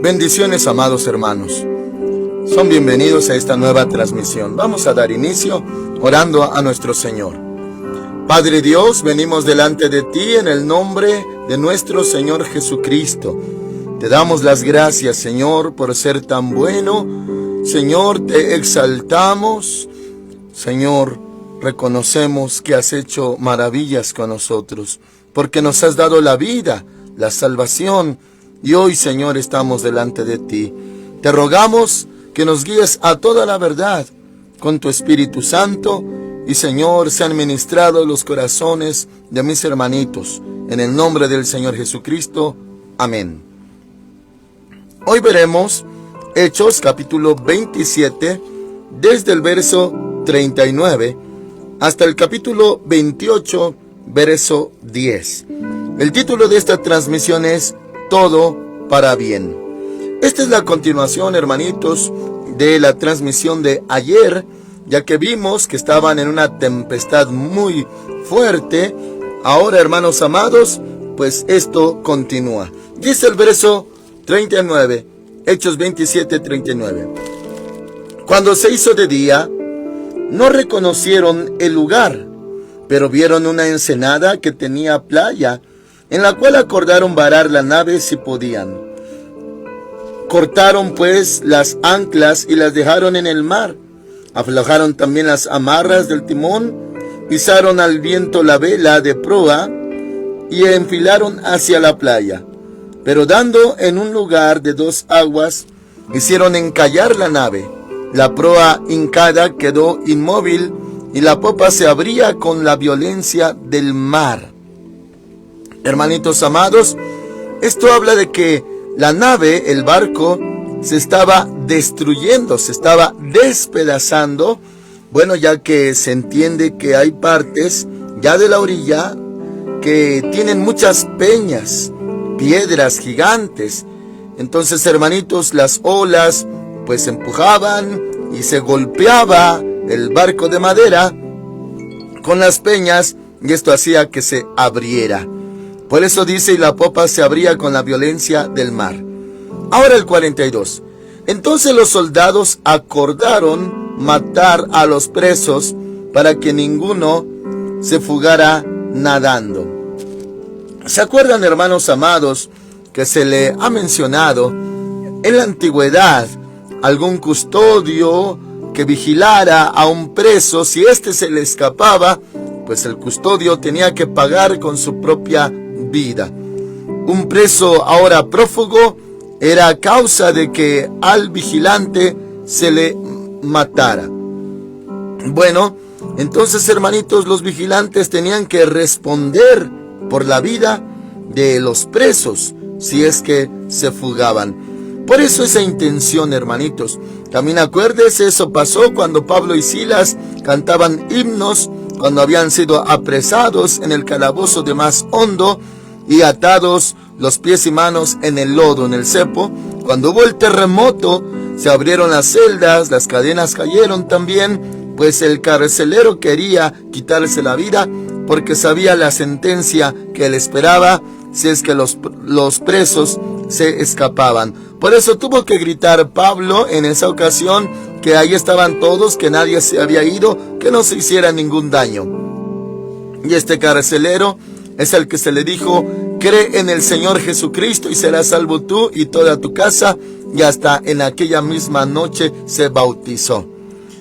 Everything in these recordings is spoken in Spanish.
Bendiciones, amados hermanos. Son bienvenidos a esta nueva transmisión. Vamos a dar inicio orando a nuestro Señor. Padre Dios, venimos delante de ti en el nombre de nuestro Señor Jesucristo. Te damos las gracias, Señor, por ser tan bueno. Señor, te exaltamos. Señor, reconocemos que has hecho maravillas con nosotros, porque nos has dado la vida, la salvación. Y hoy, Señor, estamos delante de ti. Te rogamos que nos guíes a toda la verdad con tu Espíritu Santo. Y, Señor, sean ministrados los corazones de mis hermanitos. En el nombre del Señor Jesucristo. Amén. Hoy veremos Hechos capítulo 27, desde el verso 39 hasta el capítulo 28, verso 10. El título de esta transmisión es Todo para bien. Esta es la continuación, hermanitos, de la transmisión de ayer, ya que vimos que estaban en una tempestad muy fuerte. Ahora, hermanos amados, pues esto continúa. Dice el verso 39, Hechos 27, 39. Cuando se hizo de día, no reconocieron el lugar, pero vieron una ensenada que tenía playa, en la cual acordaron varar la nave si podían. Cortaron pues las anclas y las dejaron en el mar. Aflojaron también las amarras del timón, pisaron al viento la vela de proa y enfilaron hacia la playa. Pero dando en un lugar de 2 aguas, hicieron encallar la nave. La proa hincada quedó inmóvil y la popa se abría con la violencia del mar. Hermanitos amados, esto habla de que la nave, el barco, se estaba destruyendo, se estaba despedazando. Bueno, ya que se entiende que hay partes ya de la orilla que tienen muchas peñas, piedras gigantes. Entonces, hermanitos, las olas pues empujaban y se golpeaba el barco de madera con las peñas, y esto hacía que se abriera. Por eso dice, y la popa se abría con la violencia del mar. Ahora el 42. Entonces los soldados acordaron matar a los presos para que ninguno se fugara nadando. ¿Se acuerdan, hermanos amados, que se le ha mencionado en la antigüedad algún custodio que vigilara a un preso? Si éste se le escapaba, pues el custodio tenía que pagar con su propia vida. Un preso ahora prófugo era a causa de que al vigilante se le matara. Bueno, entonces, hermanitos, los vigilantes tenían que responder por la vida de los presos si es que se fugaban. Por eso esa intención, hermanitos. También acuérdese, eso pasó cuando Pablo y Silas cantaban himnos, cuando habían sido apresados en el calabozo de más hondo y atados los pies y manos en el lodo, en el cepo. Cuando hubo el terremoto, se abrieron las celdas, las cadenas cayeron también, pues el carcelero quería quitarse la vida porque sabía la sentencia que le esperaba si es que los presos se escapaban. Por eso tuvo que gritar Pablo en esa ocasión que ahí estaban todos, que nadie se había ido, que no se hiciera ningún daño. Y este carcelero es el que se le dijo: cree en el Señor Jesucristo y serás salvo tú y toda tu casa. Y hasta en aquella misma noche se bautizó.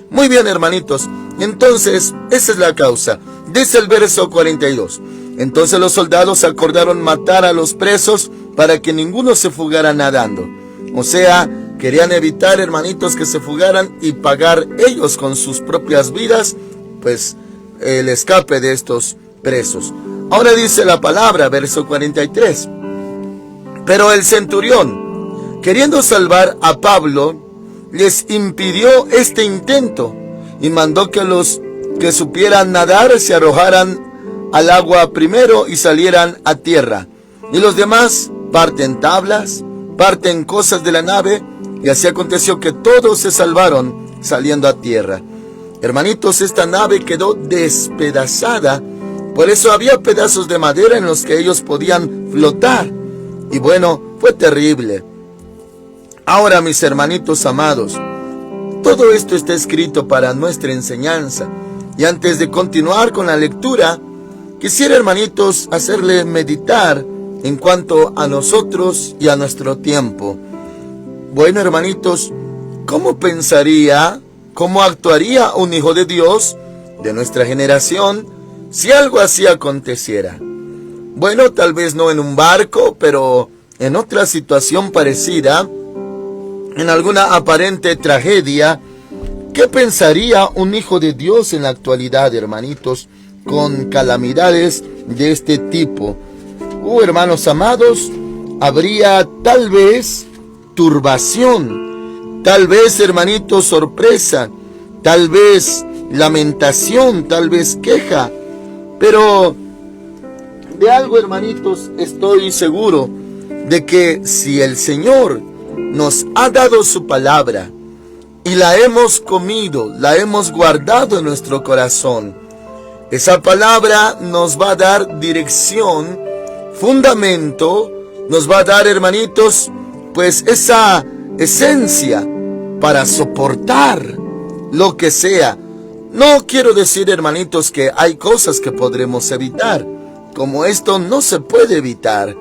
Muy bien, hermanitos, entonces esa es la causa. Dice el verso 42. Entonces los soldados acordaron matar a los presos para que ninguno se fugara nadando. O sea, querían evitar, hermanitos, que se fugaran y pagar ellos con sus propias vidas, pues, el escape de estos presos. Ahora dice la palabra, verso 43. Pero el centurión, queriendo salvar a Pablo, les impidió este intento y mandó que los que supieran nadar se arrojaran al agua primero y salieran a tierra. Y los demás parten tablas, parten cosas de la nave, y así aconteció que todos se salvaron saliendo a tierra. Hermanitos, esta nave quedó despedazada, por eso había pedazos de madera en los que ellos podían flotar. Y bueno, fue terrible. Ahora, mis hermanitos amados, todo esto está escrito para nuestra enseñanza. Y antes de continuar con la lectura, quisiera, hermanitos, hacerle meditar en cuanto a nosotros y a nuestro tiempo. Bueno, hermanitos, ¿cómo pensaría, cómo actuaría un hijo de Dios de nuestra generación si algo así aconteciera? Bueno, tal vez no en un barco, pero en otra situación parecida, en alguna aparente tragedia. ¿Qué pensaría un hijo de Dios en la actualidad, hermanitos, con calamidades de este tipo? Hermanos amados, habría tal vez turbación, tal vez, hermanitos, sorpresa, tal vez lamentación, tal vez queja. Pero de algo, hermanitos, estoy seguro, de que si el Señor nos ha dado su palabra y la hemos comido, la hemos guardado en nuestro corazón, esa palabra nos va a dar dirección, fundamento, nos va a dar, hermanitos, pues esa esencia para soportar lo que sea. No quiero decir, hermanitos, que hay cosas que podremos evitar, como esto no se puede evitar.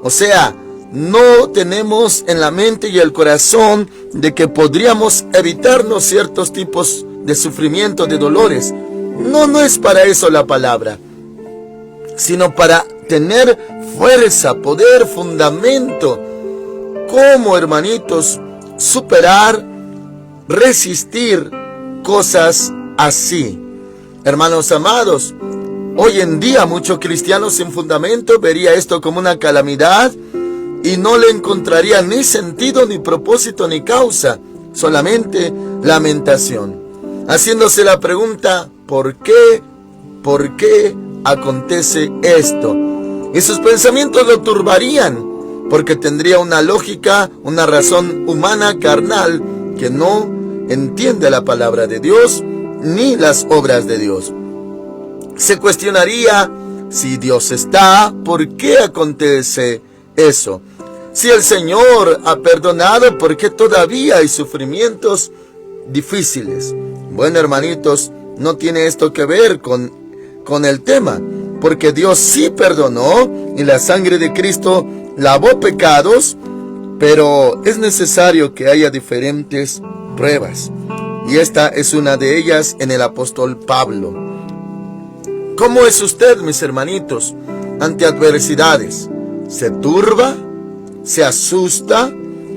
O sea, no tenemos en la mente y el corazón de que podríamos evitarnos ciertos tipos de sufrimiento, de dolores. No es para eso la palabra, sino para tener fuerza, poder, fundamento. ¿Cómo, hermanitos, superar, resistir cosas así? Hermanos amados, hoy en día muchos cristianos sin fundamento vería esto como una calamidad y no le encontraría ni sentido, ni propósito, ni causa, solamente lamentación, haciéndose la pregunta, ¿por qué? ¿Por qué acontece esto? Y sus pensamientos lo turbarían, porque tendría una lógica, una razón humana, carnal, que no entiende la palabra de Dios, ni las obras de Dios. Se cuestionaría si Dios está, ¿por qué acontece eso? Si el Señor ha perdonado, ¿por qué todavía hay sufrimientos difíciles? Bueno, hermanitos, no tiene esto que ver con el tema, porque Dios sí perdonó y la sangre de Cristo lavó pecados, pero es necesario que haya diferentes pruebas. Y esta es una de ellas en el apóstol Pablo. ¿Cómo es usted, mis hermanitos, ante adversidades? ¿Se turba? ¿Se asusta?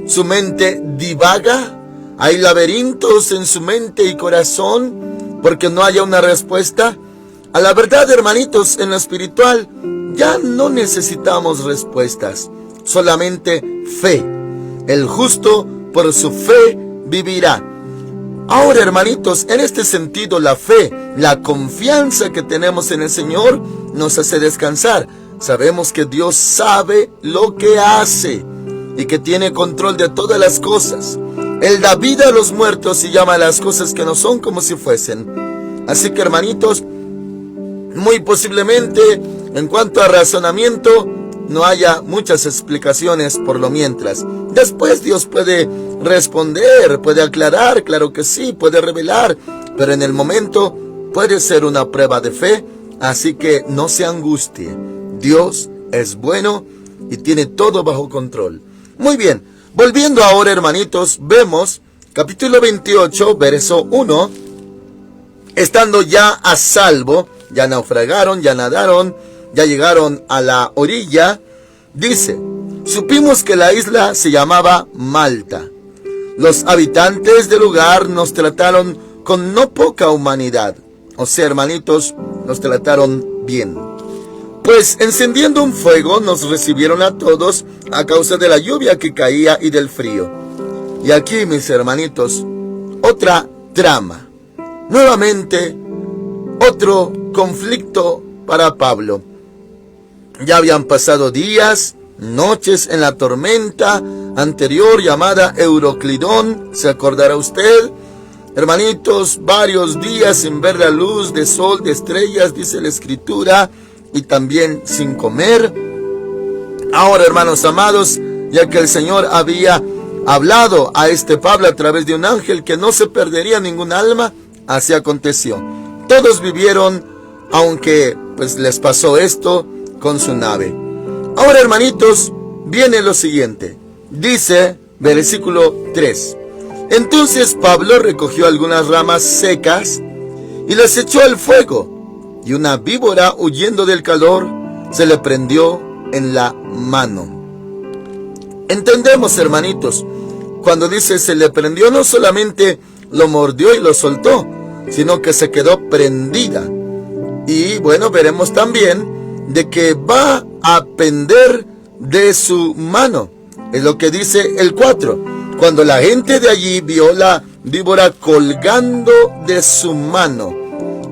¿Su mente divaga? ¿Hay laberintos en su mente y corazón porque no haya una respuesta? A la verdad, hermanitos, en lo espiritual ya no necesitamos respuestas, solamente fe. El justo por su fe vivirá. Ahora, hermanitos, en este sentido, la fe, la confianza que tenemos en el Señor nos hace descansar. Sabemos que Dios sabe lo que hace y que tiene control de todas las cosas. Él da vida a los muertos y llama a las cosas que no son como si fuesen. Así que, hermanitos, muy posiblemente, en cuanto a razonamiento, no haya muchas explicaciones por lo mientras. Después Dios puede responder, puede aclarar, claro que sí, puede revelar, pero en el momento puede ser una prueba de fe, así que no se angustie. Dios es bueno y tiene todo bajo control. Muy bien, volviendo ahora, hermanitos, vemos capítulo 28, verso 1. Estando ya a salvo, ya naufragaron, ya nadaron, ya llegaron a la orilla, dice: supimos que la isla se llamaba Malta. Los habitantes del lugar nos trataron con no poca humanidad. O sea, hermanitos, nos trataron bien. Pues encendiendo un fuego nos recibieron a todos a causa de la lluvia que caía y del frío. Y aquí, mis hermanitos, otra trama. Nuevamente, otro conflicto para Pablo. Ya habían pasado días, noches en la tormenta anterior llamada Euroclidón, ¿se acordará usted? Hermanitos, varios días sin ver la luz de sol, de estrellas, dice la Escritura, y también sin comer. Ahora, hermanos amados, ya que el Señor había hablado a este Pablo a través de un ángel que no se perdería ningún alma, así aconteció. Todos vivieron, aunque pues les pasó esto con su nave. Ahora, hermanitos, viene lo siguiente. Dice, versículo 3. Entonces Pablo recogió algunas ramas secas y las echó al fuego, y una víbora, huyendo del calor, se le prendió en la mano. Entendemos, hermanitos, cuando dice se le prendió, no solamente lo mordió y lo soltó, sino que se quedó prendida. Y bueno, veremos también de que va a pender de su mano. Es lo que dice el 4. Cuando la gente de allí vio la víbora colgando de su mano.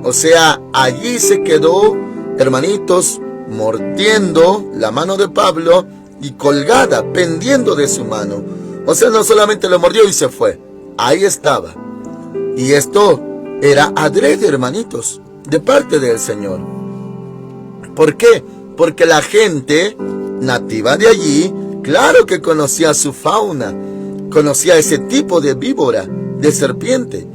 O sea, allí se quedó, hermanitos, mordiendo la mano de Pablo y colgada, pendiendo de su mano. O sea, no solamente lo mordió y se fue. Ahí estaba. Y esto era adrede, hermanitos, de parte del Señor. ¿Por qué? Porque la gente nativa de allí, claro que conocía su fauna, conocía ese tipo de víbora, de serpiente.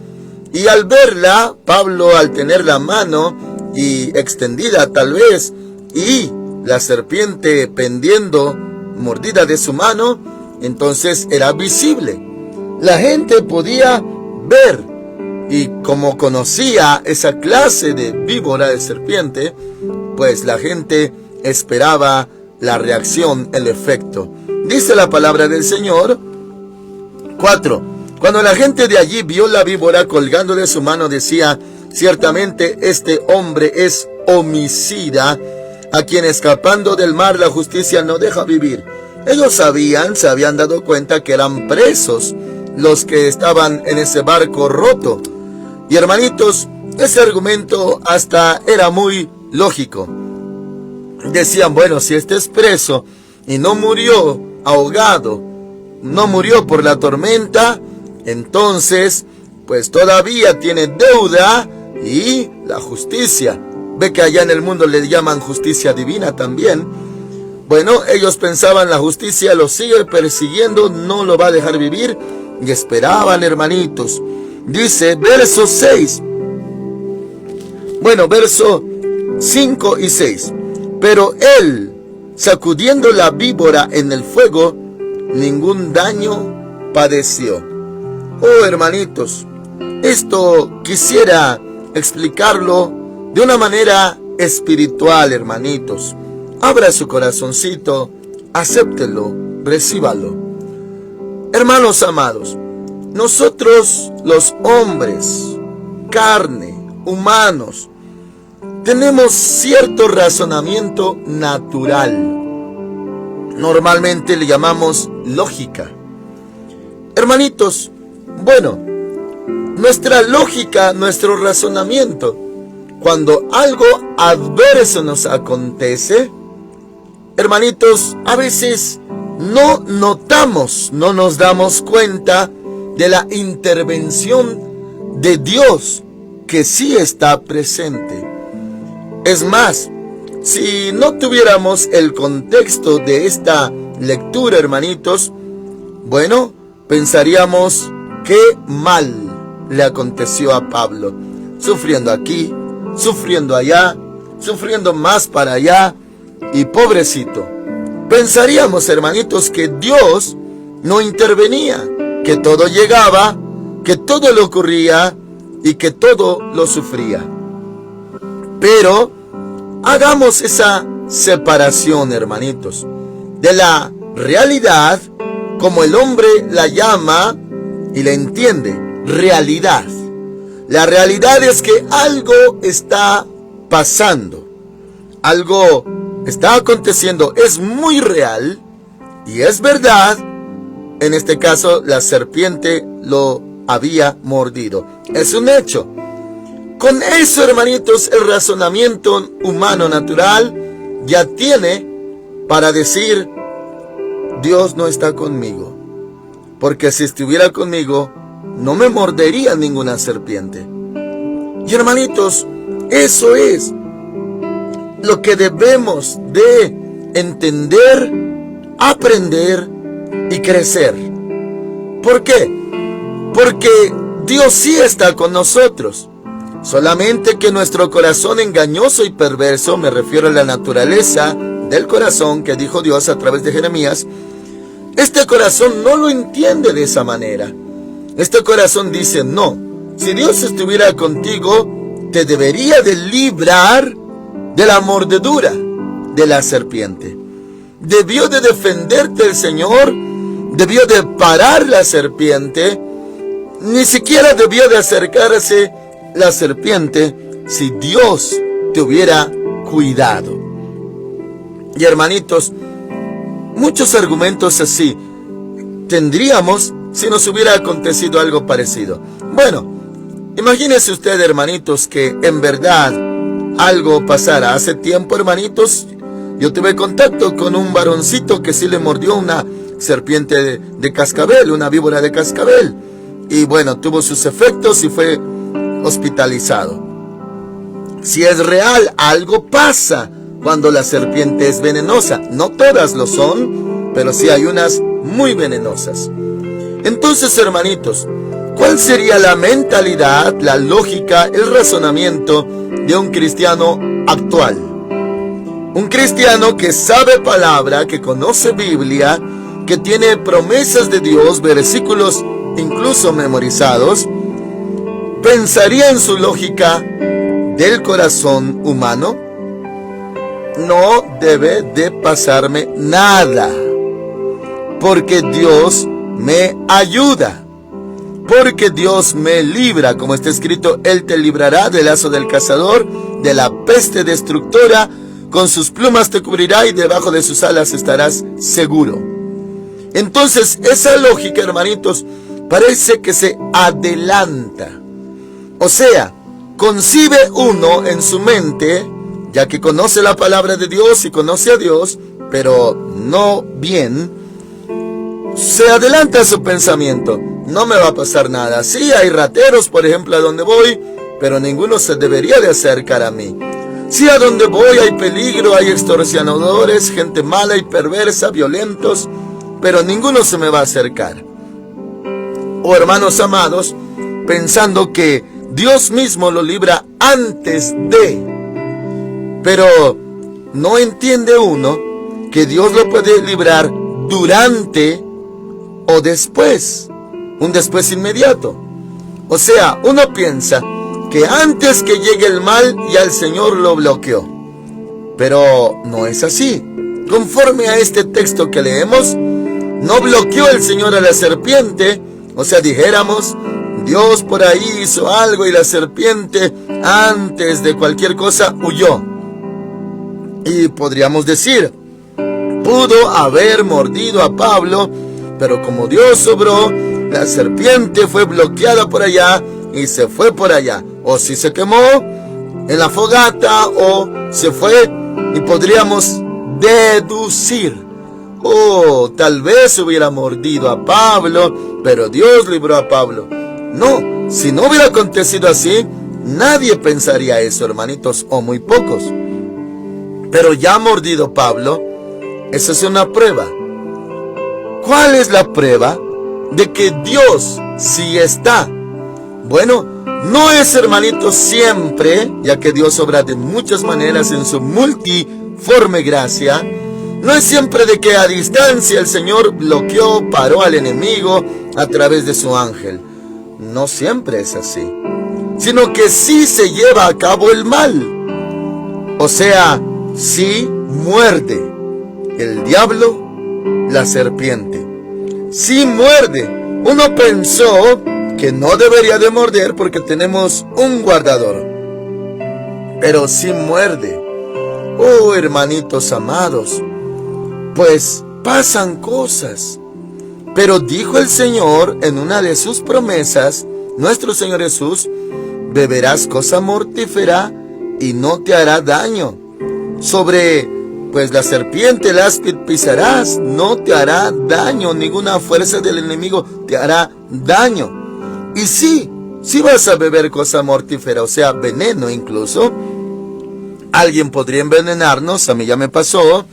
Y al verla, Pablo, al tener la mano y extendida tal vez, y la serpiente pendiendo, mordida de su mano, entonces era visible. La gente podía ver, y como conocía esa clase de víbora, de serpiente, pues la gente esperaba la reacción, el efecto. Dice la palabra del Señor. 4. Cuando la gente de allí vio la víbora colgando de su mano, decía, ciertamente este hombre es homicida, a quien escapando del mar la justicia no deja vivir. Ellos se habían dado cuenta que eran presos los que estaban en ese barco roto. Y hermanitos, ese argumento hasta era muy lógico. Decían, bueno, si este es preso y no murió ahogado, no murió por la tormenta, entonces pues todavía tiene deuda y la justicia. Ve que allá en el mundo le llaman justicia divina también. Bueno, ellos pensaban la justicia lo sigue persiguiendo, no lo va a dejar vivir, y esperaban, hermanitos. Dice verso 6. Bueno, verso 5 y 6. Pero él, sacudiendo la víbora en el fuego, ningún daño padeció. Oh, hermanitos, esto quisiera explicarlo de una manera espiritual, hermanitos. Abra su corazoncito, acéptelo, recíbalo. Hermanos amados, nosotros los hombres, carne, humanos, tenemos cierto razonamiento natural. Normalmente le llamamos lógica. Hermanitos, bueno, nuestra lógica, nuestro razonamiento, cuando algo adverso nos acontece, hermanitos, a veces no notamos, no nos damos cuenta de la intervención de Dios que sí está presente. Es más, si no tuviéramos el contexto de esta lectura, hermanitos, bueno, pensaríamos qué mal le aconteció a Pablo, sufriendo aquí, sufriendo allá, sufriendo más para allá, y pobrecito. Pensaríamos, hermanitos, que Dios no intervenía, que todo llegaba, que todo le ocurría y que todo lo sufría. Pero hagamos esa separación, hermanitos, de la realidad, como el hombre la llama y la entiende, realidad. La realidad es que algo está pasando, algo está aconteciendo, es muy real y es verdad. En este caso, la serpiente lo había mordido. Es un hecho. Con eso, hermanitos, el razonamiento humano natural ya tiene para decir, Dios no está conmigo. Porque si estuviera conmigo, no me mordería ninguna serpiente. Y hermanitos, eso es lo que debemos de entender, aprender y crecer. ¿Por qué? Porque Dios sí está con nosotros. Solamente que nuestro corazón engañoso y perverso, me refiero a la naturaleza del corazón que dijo Dios a través de Jeremías, este corazón no lo entiende de esa manera. Este corazón dice, no, si Dios estuviera contigo, te debería de librar de la mordedura de la serpiente. Debió de defenderte el Señor, debió de parar la serpiente, ni siquiera debió de acercarse la serpiente si Dios te hubiera cuidado. Y hermanitos, muchos argumentos así tendríamos si nos hubiera acontecido algo parecido. Bueno, imagínese usted, hermanitos, que en verdad algo pasara. Hace tiempo, hermanitos, yo tuve contacto con un varoncito que sí le mordió una serpiente de cascabel, una víbora de cascabel. Y bueno, tuvo sus efectos y fue hospitalizado. Si es real, algo pasa cuando la serpiente es venenosa. No todas lo son, pero sí hay unas muy venenosas. Entonces, hermanitos, ¿cuál sería la mentalidad, la lógica, el razonamiento de un cristiano actual? Un cristiano que sabe palabra, que conoce Biblia, que tiene promesas de Dios, versículos incluso memorizados, pensaría en su lógica del corazón humano: no debe de pasarme nada, porque Dios me ayuda, porque Dios me libra, como está escrito, Él te librará del lazo del cazador, de la peste destructora, con sus plumas te cubrirá y debajo de sus alas estarás seguro. Entonces, esa lógica, hermanitos, parece que se adelanta. O sea, concibe uno en su mente, ya que conoce la palabra de Dios y conoce a Dios, pero no bien, se adelanta su pensamiento. No me va a pasar nada. Sí, hay rateros, por ejemplo, a donde voy, pero ninguno se debería de acercar a mí. Sí, a donde voy hay peligro, hay extorsionadores, gente mala y perversa, violentos, pero ninguno se me va a acercar. O hermanos amados, pensando que Dios mismo lo libra antes de. Pero no entiende uno que Dios lo puede librar durante o después, un después inmediato. O sea, uno piensa que antes que llegue el mal ya el Señor lo bloqueó. Pero no es así. Conforme a este texto que leemos, no bloqueó el Señor a la serpiente. O sea, dijéramos, Dios por ahí hizo algo y la serpiente antes de cualquier cosa huyó. Y podríamos decir, pudo haber mordido a Pablo, pero como Dios obró, la serpiente fue bloqueada por allá y se fue por allá. O si se quemó en la fogata o se fue, y podríamos deducir, tal vez hubiera mordido a Pablo, pero Dios libró a Pablo. No, si no hubiera acontecido así, nadie pensaría eso, hermanitos, o muy pocos. Pero ya mordido Pablo, esa es una prueba. ¿Cuál es la prueba de que Dios sí está? Bueno, no es, hermanitos, siempre, ya que Dios obra de muchas maneras en su multiforme gracia. No es siempre de que a distancia el Señor bloqueó, paró al enemigo a través de su ángel. No siempre es así, sino que sí se lleva a cabo el mal. O sea, sí muerde el diablo la serpiente. Sí muerde. Uno pensó que no debería de morder porque tenemos un guardador, pero sí muerde. Oh, hermanitos amados, pues pasan cosas. Pero dijo el Señor en una de sus promesas, nuestro Señor Jesús: beberás cosa mortífera y no te hará daño. Sobre, pues la serpiente, el áspid pisarás, no te hará daño, ninguna fuerza del enemigo te hará daño. Y sí vas a beber cosa mortífera, o sea, veneno incluso. Alguien podría envenenarnos, a mí ya me pasó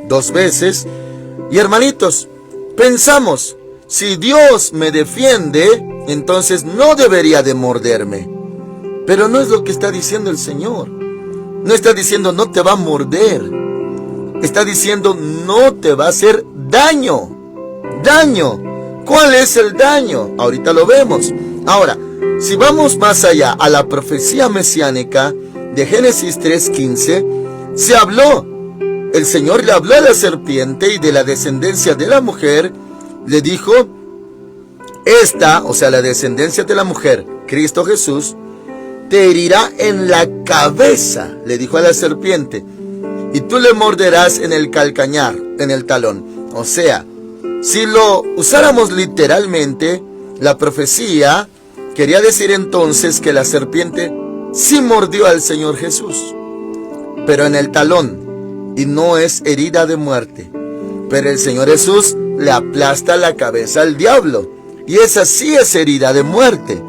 2 veces. Y hermanitos, pensamos si Dios me defiende, entonces no debería de morderme. Pero no es lo que está diciendo el Señor. No está diciendo no te va a morder. Está diciendo no te va a hacer daño. Daño. ¿Cuál es el daño? Ahorita lo vemos. Ahora, si vamos más allá a la profecía mesiánica de Génesis 3:15, se habló. El Señor le habló a la serpiente y de la descendencia de la mujer. Le dijo, esta, o sea, la descendencia de la mujer, Cristo Jesús, te herirá en la cabeza, le dijo a la serpiente, y tú le morderás en el calcañar, en el talón. O sea, si lo usáramos literalmente, la profecía quería decir entonces que la serpiente sí mordió al Señor Jesús, pero en el talón, y no es herida de muerte. Pero el Señor Jesús le aplasta la cabeza al diablo, y esa sí es herida de muerte,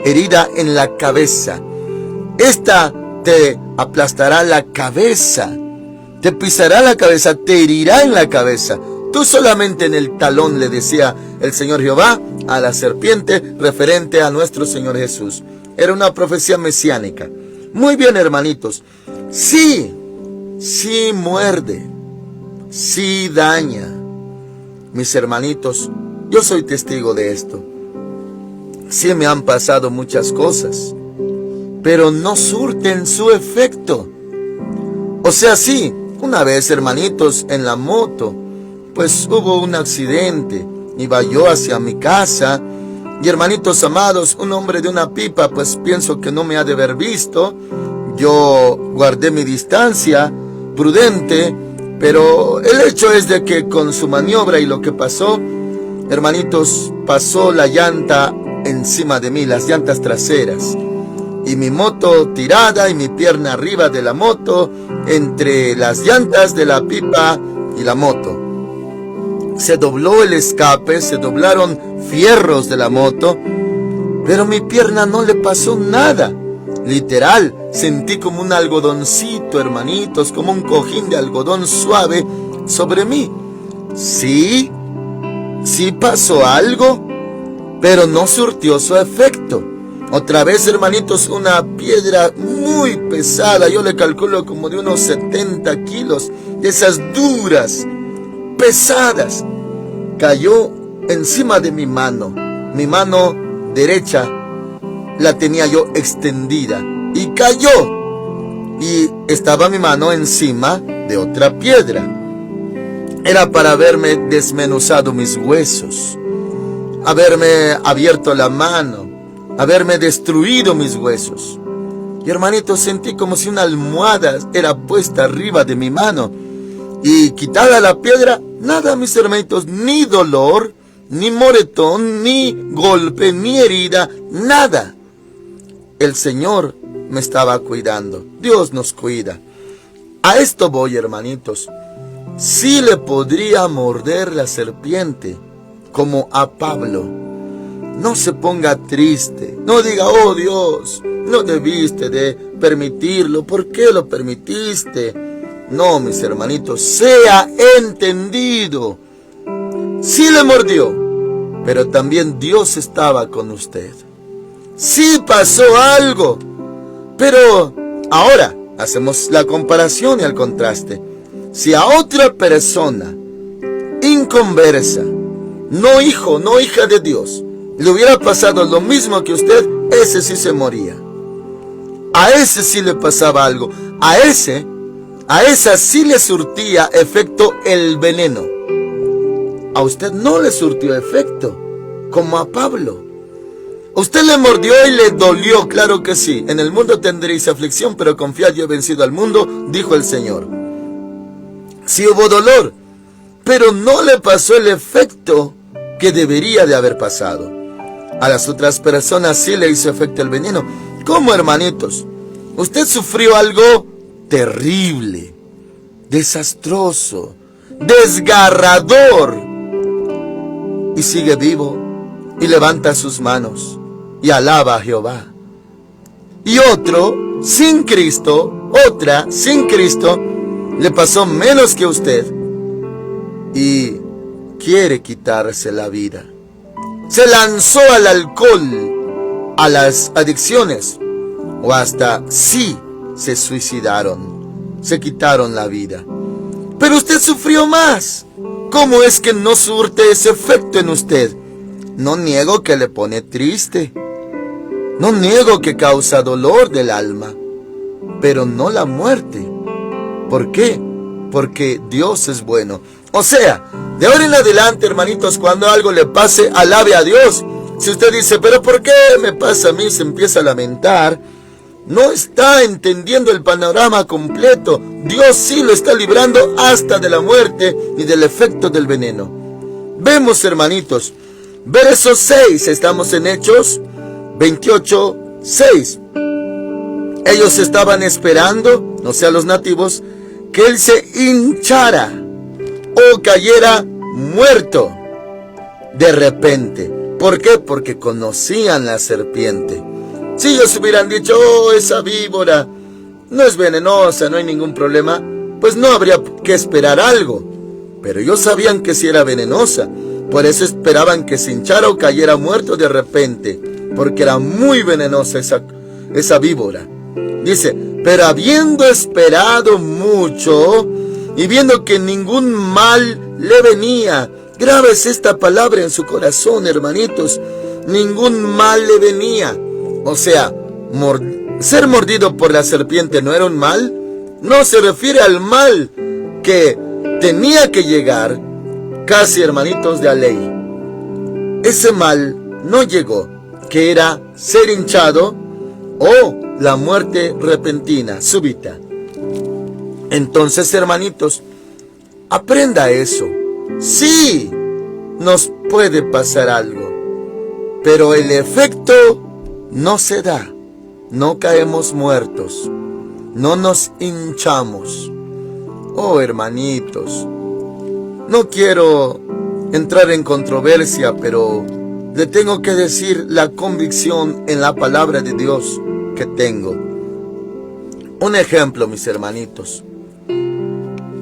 herida en la cabeza. Esta te aplastará la cabeza, te pisará la cabeza, te herirá en la cabeza. Tú solamente en el talón, le decía el Señor Jehová a la serpiente referente a nuestro Señor Jesús. Era una profecía mesiánica. Muy bien, hermanitos. Sí muerde, sí daña. Mis hermanitos, yo soy testigo de esto. Sí me han pasado muchas cosas, pero no surten su efecto. O sea, sí, una vez, hermanitos, en la moto, pues hubo un accidente. Iba yo hacia mi casa y, hermanitos amados, un hombre de una pipa, pues pienso que no me ha de haber visto. Yo guardé mi distancia, prudente, pero el hecho es de que con su maniobra y lo que pasó, hermanitos, pasó la llanta encima de mí, las llantas traseras, y mi moto tirada y mi pierna arriba de la moto, entre las llantas de la pipa y la moto. Se dobló el escape, se doblaron fierros de la moto, pero mi pierna no le pasó nada. Literal, sentí como un algodoncito, hermanitos, como un cojín de algodón suave sobre mí. Sí pasó algo, pero no surtió su efecto. Otra vez, hermanitos, una piedra muy pesada, yo le calculo como de unos 70 kilos, de esas duras, pesadas, cayó encima de mi mano derecha la tenía yo extendida y cayó, y estaba mi mano encima de otra piedra. Era para haberme desmenuzado mis huesos, haberme abierto la mano, haberme destruido mis huesos. Y, hermanitos, sentí como si una almohada era puesta arriba de mi mano, y quitada la piedra, nada, mis hermanitos, ni dolor, ni moretón, ni golpe, ni herida, nada. El Señor me estaba cuidando. Dios nos cuida. A esto voy, hermanitos. Sí le podría morder la serpiente, como a Pablo. No se ponga triste. No diga, oh Dios, no debiste de permitirlo. ¿Por qué lo permitiste? No, mis hermanitos, sea entendido. Sí le mordió, pero también Dios estaba con usted. Sí pasó algo, pero ahora hacemos la comparación y el contraste. Si a otra persona inconversa, no hijo, no hija de Dios, le hubiera pasado lo mismo que usted, ese sí se moría. A ese sí le pasaba algo. A esa sí le surtía efecto el veneno. A usted no le surtió efecto, como a Pablo. Usted le mordió y le dolió, claro que sí. En el mundo tendréis aflicción, pero confiad, yo he vencido al mundo, dijo el Señor. Sí hubo dolor, pero no le pasó el efecto que debería de haber pasado. A las otras personas sí le hizo efecto el veneno. ¿Cómo, hermanitos? Usted sufrió algo terrible, desastroso, desgarrador, y sigue vivo y levanta sus manos y alaba a Jehová. Y otro sin Cristo, otra sin Cristo, le pasó menos que usted y quiere quitarse la vida. se lanzó al alcohol, a las adicciones, o hasta sí se suicidaron, se quitaron la vida. Pero usted sufrió más. ¿Cómo es que no surte ese efecto en usted? No niego que le pone triste, no niego que causa dolor del alma, pero no la muerte. ¿Por qué? Porque Dios es bueno. O sea, de ahora en adelante, hermanitos, cuando algo le pase, alabe a Dios. Si usted dice, pero ¿por qué me pasa a mí? Se empieza a lamentar. No está entendiendo el panorama completo. Dios sí lo está librando hasta de la muerte y del efecto del veneno. Vemos, hermanitos, versos 6, estamos en Hechos 28, 6. Ellos estaban esperando, no sé, a los nativos, que él se hinchara o cayera muerto de repente. ¿Por qué? Porque conocían la serpiente. Si ellos hubieran dicho, oh, esa víbora no es venenosa, no hay ningún problema, pues no habría que esperar algo. Pero ellos sabían que sí era venenosa, por eso esperaban que se hinchara o cayera muerto de repente, porque era muy venenosa esa víbora. Dice, pero habiendo esperado mucho y viendo que ningún mal le venía, grábese esta palabra en su corazón, hermanitos, ningún mal le venía. O sea, ser mordido por la serpiente no era un mal. No se refiere al mal que tenía que llegar, casi, hermanitos, de la ley. Ese mal no llegó, que era ser hinchado o la muerte repentina, súbita. Entonces, hermanitos, aprenda eso. Sí, nos puede pasar algo, pero el efecto no se da. No caemos muertos, no nos hinchamos. Oh, hermanitos, no quiero entrar en controversia, pero le tengo que decir la convicción en la palabra de Dios que tengo. Un ejemplo, mis hermanitos.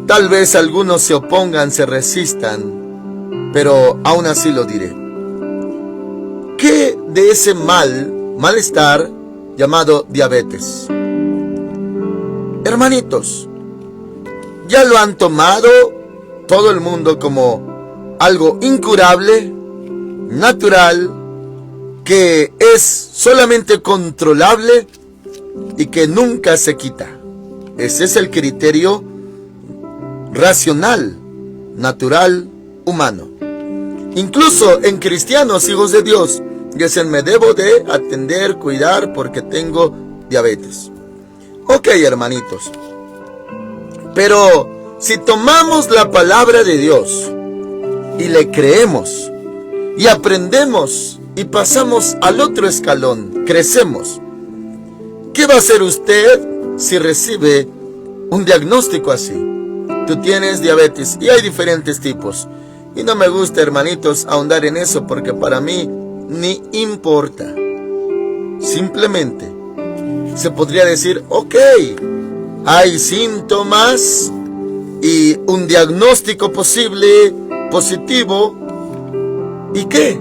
Tal vez algunos se opongan, se resistan, pero aún así lo diré. ¿Qué de ese malestar llamado diabetes? Hermanitos, ya lo han tomado todo el mundo como algo incurable, natural, que es solamente controlable y que nunca se quita. Ese es el criterio racional, natural, humano. Incluso en cristianos, hijos de Dios, dicen, me debo de atender, cuidar porque tengo diabetes. Ok, hermanitos, pero si tomamos la palabra de Dios y le creemos y aprendemos y pasamos al otro escalón, crecemos, ¿qué va a hacer usted si recibe un diagnóstico así? Tú tienes diabetes y hay diferentes tipos. Y no me gusta, hermanitos, ahondar en eso porque para mí ni importa. Simplemente se podría decir, ok, hay síntomas y un diagnóstico posible, positivo. ¿Y qué?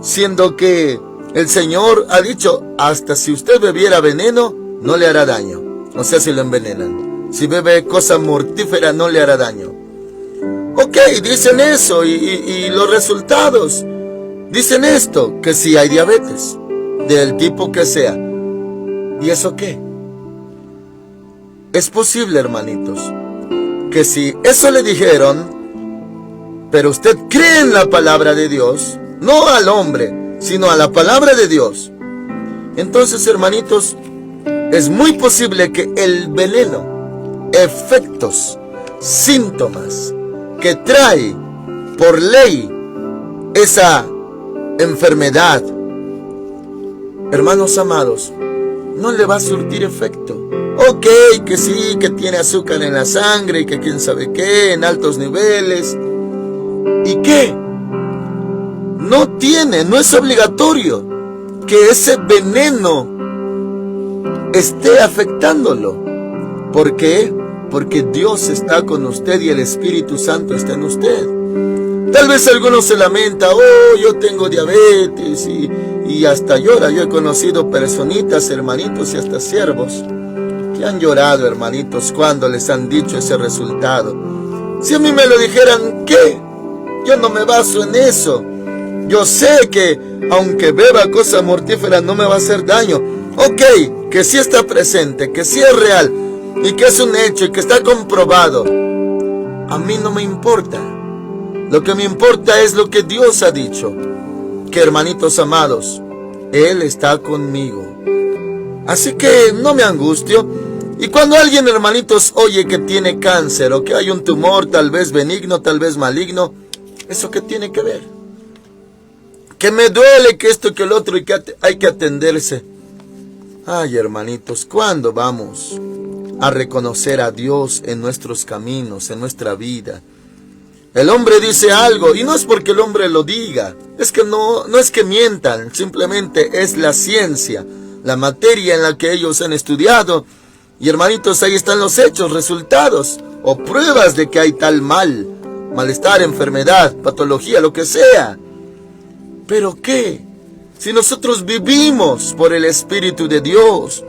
Siendo que el Señor ha dicho, hasta si usted bebiera veneno, no le hará daño. O sea, si lo envenenan. Si bebe cosa mortífera, no le hará daño. Ok, dicen eso y los resultados dicen esto, que sí hay diabetes, del tipo que sea. ¿Y eso qué? Es posible, hermanitos, que si eso le dijeron, pero usted cree en la palabra de Dios, no al hombre, sino a la palabra de Dios, entonces, hermanitos, es muy posible que el veneno, efectos, síntomas que trae por ley esa enfermedad, hermanos amados, no le va a surtir efecto. Ok, que sí, que tiene azúcar en la sangre y que quién sabe qué, en altos niveles. ¿Y qué? No es obligatorio que ese veneno esté afectándolo. ¿Por qué? Porque Dios está con usted y el Espíritu Santo está en usted. Tal vez alguno se lamenta, oh, yo tengo diabetes y hasta llora. Yo he conocido personitas, hermanitos y hasta siervos que han llorado, hermanitos, cuando les han dicho ese resultado. Si a mí me lo dijeran, ¿qué? Yo no me baso en eso. Yo sé que aunque beba cosas mortíferas no me va a hacer daño. Ok, que sí está presente, que sí es real y que es un hecho y que está comprobado. A mí no me importa. Lo que me importa es lo que Dios ha dicho. Que, hermanitos amados, Él está conmigo. Así que no me angustio. Y cuando alguien, hermanitos, oye que tiene cáncer o que hay un tumor, tal vez benigno, tal vez maligno, ¿eso qué tiene que ver? Que me duele, que esto, que el otro, y que hay que atenderse. Ay, hermanitos, ¿cuándo vamos a reconocer a Dios en nuestros caminos, en nuestra vida? El hombre dice algo, y no es porque el hombre lo diga, es que no es que mientan, simplemente es la ciencia, la materia en la que ellos han estudiado. Y hermanitos, ahí están los hechos, resultados o pruebas de que hay tal malestar, enfermedad, patología, lo que sea. ¿Pero qué? Si nosotros vivimos por el Espíritu de Dios,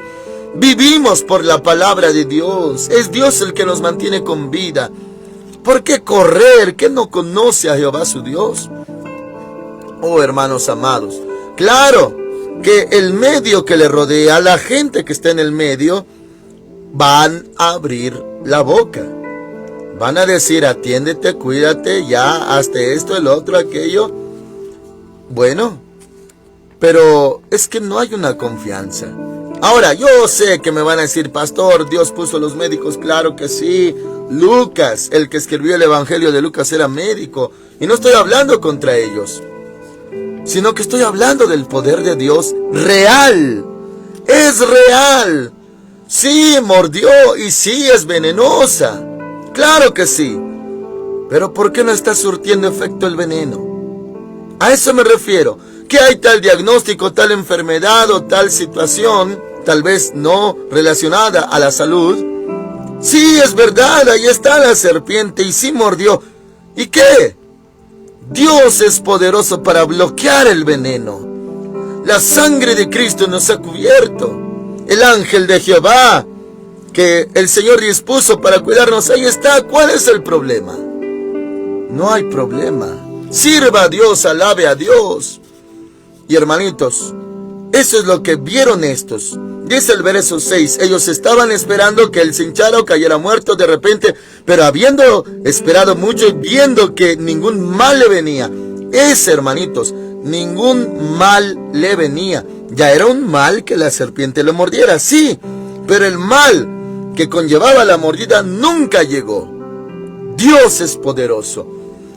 vivimos por la palabra de Dios, es Dios el que nos mantiene con vida. ¿Por qué correr? ¿Qué no conoce a Jehová su Dios? Oh, hermanos amados, claro que el medio que le rodea, la gente que está en el medio, van a abrir la boca. Van a decir, atiéndete, cuídate, ya, hazte esto, el otro, aquello. Bueno, pero es que no hay una confianza. Ahora, yo sé que me van a decir, pastor, Dios puso los médicos, claro que sí. Lucas, el que escribió el Evangelio de Lucas, era médico. Y no estoy hablando contra ellos, sino que estoy hablando del poder de Dios real. Es real. Sí, mordió y sí es venenosa. Claro que sí. Pero ¿por qué no está surtiendo efecto el veneno? A eso me refiero. Que hay tal diagnóstico, tal enfermedad o tal situación, tal vez no relacionada a la salud. Sí, es verdad, ahí está la serpiente y sí mordió. ¿Y qué? Dios es poderoso para bloquear el veneno. La sangre de Cristo nos ha cubierto. El ángel de Jehová que el Señor dispuso para cuidarnos, ahí está. ¿Cuál es el problema? No hay problema. Sirva a Dios, alabe a Dios. Y hermanitos, eso es lo que vieron estos. Dice el verso 6, ellos estaban esperando que él se hinchara o cayera muerto de repente, pero habiendo esperado mucho y viendo que ningún mal le venía. Hermanitos, ningún mal le venía. Ya era un mal que la serpiente lo mordiera, sí, pero el mal que conllevaba la mordida nunca llegó. Dios es poderoso.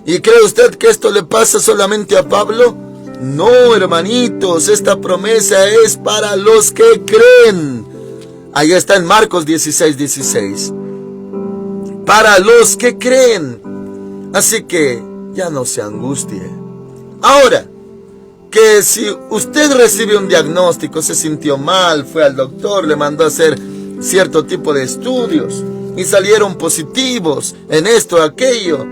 ¿Y cree usted que esto le pasa solamente a Pablo? No, hermanitos, esta promesa es para los que creen. Ahí está en Marcos 16:16. Para los que creen. Así que ya no se angustie. Ahora, que si usted recibe un diagnóstico, se sintió mal, fue al doctor, le mandó a hacer cierto tipo de estudios y salieron positivos en esto, aquello.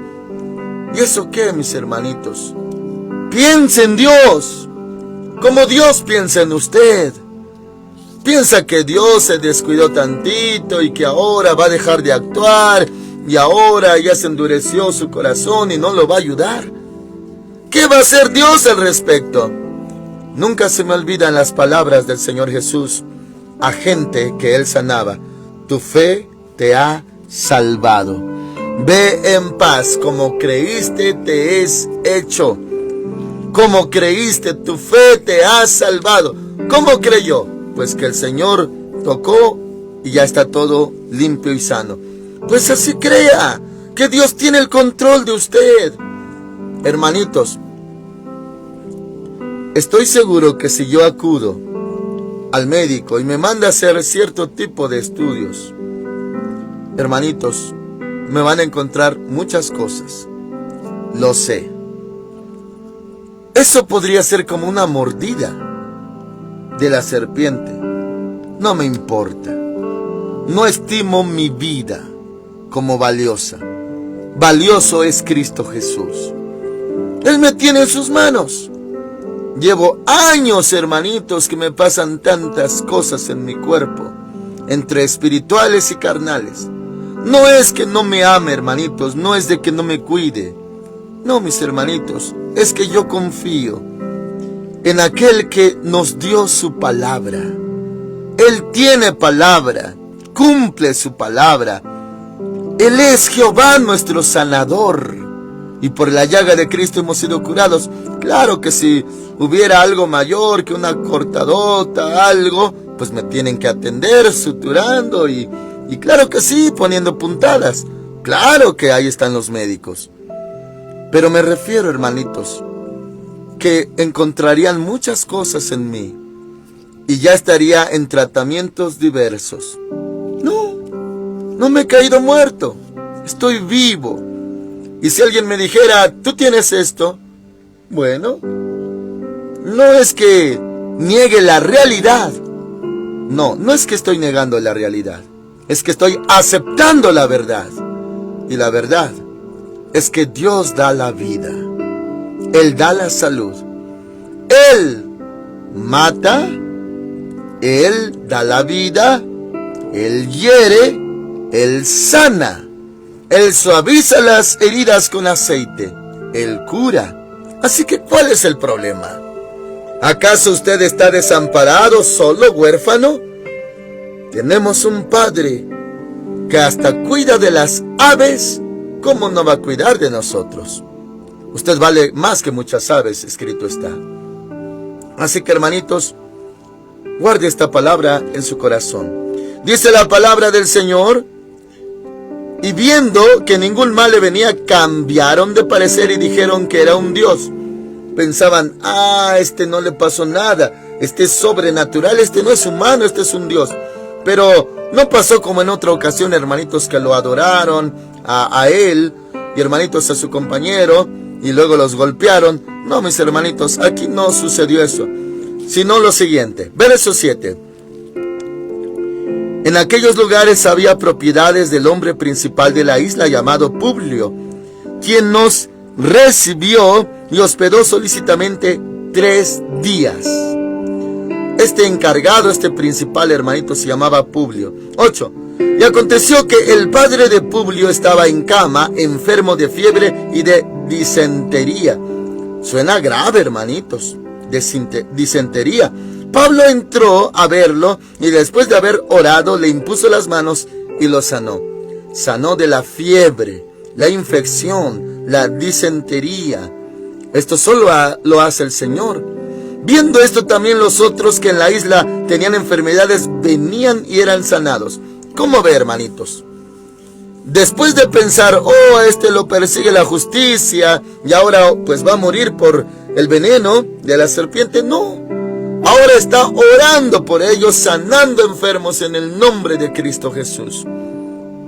¿Y eso qué, mis hermanitos? Piensa en Dios, como Dios piensa en usted. Piensa que Dios se descuidó tantito y que ahora va a dejar de actuar y ahora ya se endureció su corazón y no lo va a ayudar. ¿Qué va a hacer Dios al respecto? Nunca se me olvidan las palabras del Señor Jesús a gente que Él sanaba. Tu fe te ha salvado. Ve en paz, como creíste te es hecho. Como creíste, tu fe te ha salvado. ¿Cómo creyó? Pues que el Señor tocó y ya está todo limpio y sano. Pues así crea, que Dios tiene el control de usted. Hermanitos, estoy seguro que si yo acudo al médico y me manda a hacer cierto tipo de estudios, hermanitos, me van a encontrar muchas cosas. Lo sé. Eso podría ser como una mordida de la serpiente. No me importa. No estimo mi vida como valiosa. Valioso es Cristo Jesús. Él me tiene en sus manos. Llevo años, hermanitos, que me pasan tantas cosas en mi cuerpo, entre espirituales y carnales. No es que no me ame, hermanitos, no es de que no me cuide. No, mis hermanitos, es que yo confío en aquel que nos dio su palabra. Él tiene palabra, cumple su palabra. Él es Jehová nuestro sanador. Y por la llaga de Cristo hemos sido curados. Claro que si hubiera algo mayor que una cortadota, algo, pues me tienen que atender suturando y claro que sí, poniendo puntadas. Claro que ahí están los médicos. Pero me refiero, hermanitos, que encontrarían muchas cosas en mí y ya estaría en tratamientos diversos. No me he caído muerto, estoy vivo. Y si alguien me dijera, tú tienes esto, bueno, no es que niegue la realidad. No es que estoy negando la realidad, es que estoy aceptando la verdad. Y la verdad es que Dios da la vida, Él da la salud, Él mata, Él da la vida, Él hiere, Él sana, Él suaviza las heridas con aceite, Él cura. Así que, ¿cuál es el problema? ¿Acaso usted está desamparado, solo, huérfano? Tenemos un Padre que hasta cuida de las aves. ¿Cómo no va a cuidar de nosotros? Usted vale más que muchas aves, escrito está. Así que, hermanitos, guarde esta palabra en su corazón. Dice la palabra del Señor: y viendo que ningún mal le venía, cambiaron de parecer y dijeron que era un dios. Pensaban, este no le pasó nada, este es sobrenatural, este no es humano, este es un dios. Pero no pasó como en otra ocasión, hermanitos, que lo adoraron a él y hermanitos a su compañero y luego los golpearon. No, mis hermanitos, aquí no sucedió eso, sino lo siguiente. Verso 7. En aquellos lugares había propiedades del hombre principal de la isla llamado Publio, quien nos recibió y hospedó solícitamente 3 días. Este encargado, este principal, hermanito, se llamaba Publio. 8. Y aconteció que el padre de Publio estaba en cama, enfermo de fiebre y de disentería. Suena grave, hermanitos, disentería. Pablo entró a verlo y después de haber orado le impuso las manos y lo sanó. Sanó de la fiebre, la infección, la disentería. Esto solo lo hace el Señor. Viendo esto, también los otros que en la isla tenían enfermedades venían y eran sanados. ¿Cómo ve, hermanitos? Después de pensar, este lo persigue la justicia y ahora pues va a morir por el veneno de la serpiente, no. Ahora está orando por ellos, sanando enfermos en el nombre de Cristo Jesús.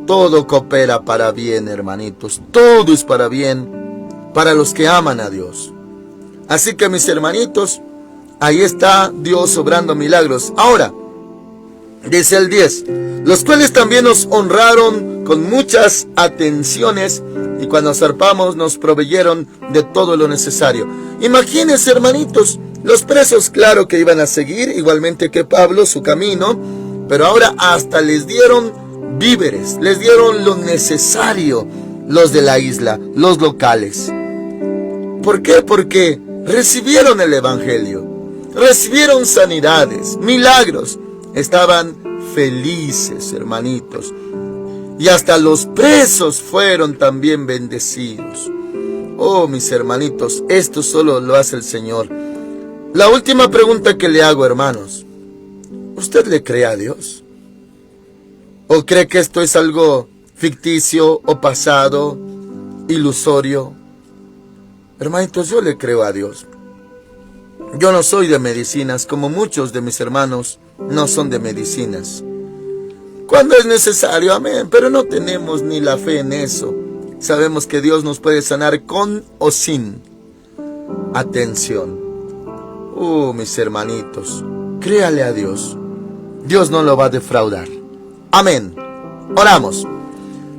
Todo coopera para bien, hermanitos. Todo es para bien, para los que aman a Dios. Así que, mis hermanitos, ahí está Dios obrando milagros. Ahora, dice el 10, los cuales también nos honraron con muchas atenciones y cuando zarpamos nos proveyeron de todo lo necesario. Imagínense, hermanitos, los presos, claro que iban a seguir, igualmente que Pablo, su camino, pero ahora hasta les dieron víveres, les dieron lo necesario, los de la isla, los locales. ¿Por qué? Porque recibieron el evangelio, recibieron sanidades, milagros, estaban felices, hermanitos, y hasta los presos fueron también bendecidos. Oh, mis hermanitos, esto solo lo hace el Señor. La última pregunta que le hago, hermanos, ¿usted le cree a Dios? ¿O cree que esto es algo ficticio o pasado, ilusorio? Hermanitos, yo le creo a Dios. Yo no soy de medicinas, como muchos de mis hermanos no son de medicinas. Cuando es necesario, amén, pero no tenemos ni la fe en eso. Sabemos que Dios nos puede sanar con o sin. Atención. Mis hermanitos, créale a Dios. Dios no lo va a defraudar. Amén. Oramos.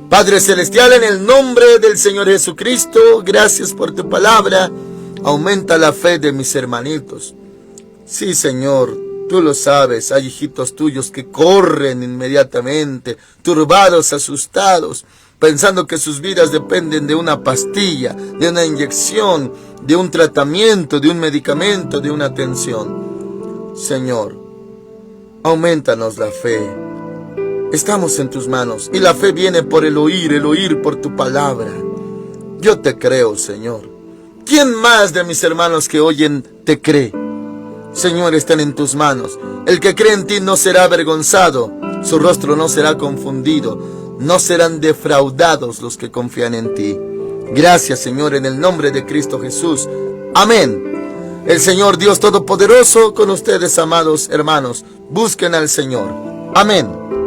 Padre Celestial, en el nombre del Señor Jesucristo, gracias por tu palabra. Aumenta la fe de mis hermanitos. Sí, Señor, tú lo sabes, hay hijitos tuyos que corren inmediatamente, turbados, asustados, pensando que sus vidas dependen de una pastilla, de una inyección, de un tratamiento, de un medicamento, de una atención. Señor, aumentanos la fe. Estamos en tus manos y la fe viene por el oír por tu palabra. Yo te creo, Señor. ¿Quién más de mis hermanos que oyen te cree? Señor, están en tus manos. El que cree en ti no será avergonzado, su rostro no será confundido, no serán defraudados los que confían en ti. Gracias, Señor, en el nombre de Cristo Jesús. Amén. El Señor Dios Todopoderoso con ustedes, amados hermanos. Busquen al Señor. Amén.